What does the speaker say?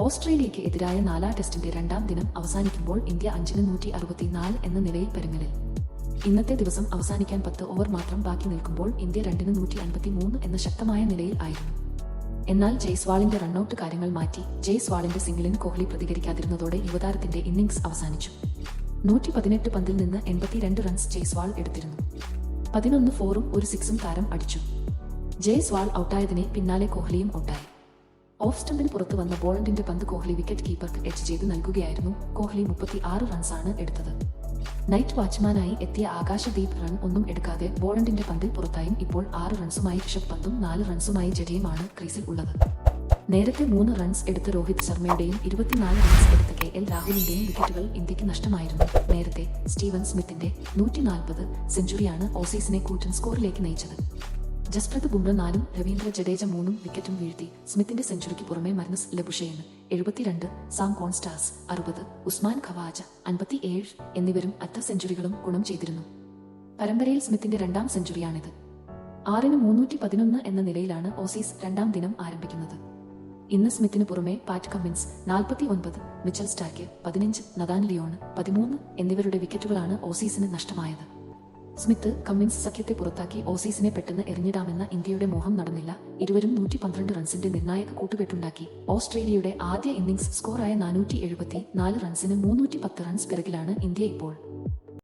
ഓസ്ട്രേലിയയ്ക്ക് എതിരായ 4 ടെസ്റ്റിന്റെ രണ്ടാം ദിനം അവസാനിക്കുമ്പോൾ ഇന്ത്യ 5-164 എന്ന നിലയിൽ പരുങ്ങലിൽ. ഇന്നത്തെ ദിവസം അവസാനിക്കാൻ 10 ഓവർ മാത്രം ബാക്കി നിൽക്കുമ്പോൾ ഇന്ത്യ 2-153 എന്ന ശക്തമായ നിലയിൽ ആയിരുന്നു. എന്നാൽ ജയ്സ്വാളിന്റെ റണ്ണൌട്ട് കാര്യങ്ങൾ മാറ്റി. ജയ്സ്വാളിന്റെ സിംഗിളിന് കോഹ്ലി പ്രതികരിക്കാതിരുന്നതോടെ യുവതാരത്തിന്റെ ഇന്നിംഗ്സ് അവസാനിച്ചു. 118 പന്തിൽ നിന്ന് 82 റൺസ് ജയ്സ്വാൾ എടുത്തിരുന്നു. 11 ഫോറും ഒരു സിക്സും താരം അടിച്ചു. ജയ്സ്വാൾ ഔട്ടായതിനെ പിന്നാലെ കോഹ്ലിയും ഔട്ടായി. ഓഫ് സ്റ്റമ്പിന് പുറത്തു വന്ന ബോളണ്ടിന്റെ പന്ത് കോഹ്ലി വിക്കറ്റ് കീപ്പർക്ക് എഡ്ജ് ചെയ്ത് നൽകുകയായിരുന്നു. കോഹ്ലി 36 റൺസാണ് എടുത്തത്. നൈറ്റ് വാച്ച്മാനായി എത്തിയ ആകാശദീപ് റൺ ഒന്നും എടുക്കാതെ ബോളണ്ടിന്റെ പന്തിൽ പുറത്തായും ഇപ്പോൾ 6 റൺസുമായി ഋഷഭ് പന്തും 4 റൺസുമായി ജഡേജയുമാണ് ക്രീസിൽ ഉള്ളത്. നേരത്തെ 3 റൺസ് എടുത്ത രോഹിത് ശർമ്മയുടെയും 24 റൺസ് എടുത്ത KL രാഹുലിന്റെയും വിക്കറ്റുകൾ ഇന്ത്യക്ക് നഷ്ടമായിരുന്നു. നേരത്തെ സ്റ്റീവൻ സ്മിത്തിന്റെ 140 സെഞ്ചുറിയാണ് ഓസീസിനെ കൂറ്റൻ സ്കോറിലേക്ക് നയിച്ചത്. ജസ്പ്രീത് ബുംറ 4ഉം രവീന്ദ്ര ജഡേജ 3ഉം വിക്കറ്റും വീഴ്ത്തി. സ്മിത്തിന്റെ സെഞ്ചുറിക്ക് പുറമെ Marnus Labuschagne 72, Sam Konstas 60, Usman Khawaja 57 എന്നിവരും അർദ്ധ സെഞ്ചുറികളും ഗുണം ചെയ്തിരുന്നു. പരമ്പരയിൽ സ്മിത്തിന്റെ രണ്ടാം സെഞ്ചുറിയാണിത്. 6-311 എന്ന നിലയിലാണ് ഓസീസ് രണ്ടാം ദിനം ആരംഭിക്കുന്നത്. ഇന്ന് സ്മിത്തിന് പുറമെ Pat Cummins 49, Mitchell Starc 15, Nathan Lyon 13 എന്നിവരുടെ വിക്കറ്റുകളാണ് ഓസീസിന് നഷ്ടമായത്. സ്മിത്ത് കമ്മിൻസ് സഖ്യത്തെ പുറത്താക്കി ഓസീസിനെ പെട്ടെന്ന് എറിഞ്ഞിടാമെന്ന ഇന്ത്യയുടെ മോഹം നടന്നില്ല. ഇരുവരും 112 റൺസിന്റെ നിർണായക കൂട്ടുകെട്ടുണ്ടാക്കി. ഓസ്ട്രേലിയയുടെ ആദ്യ ഇന്നിംഗ്സ് സ്കോറായ 474 റൺസിന് 310 റൺസ് പിറകിലാണ് ഇന്ത്യ ഇപ്പോൾ.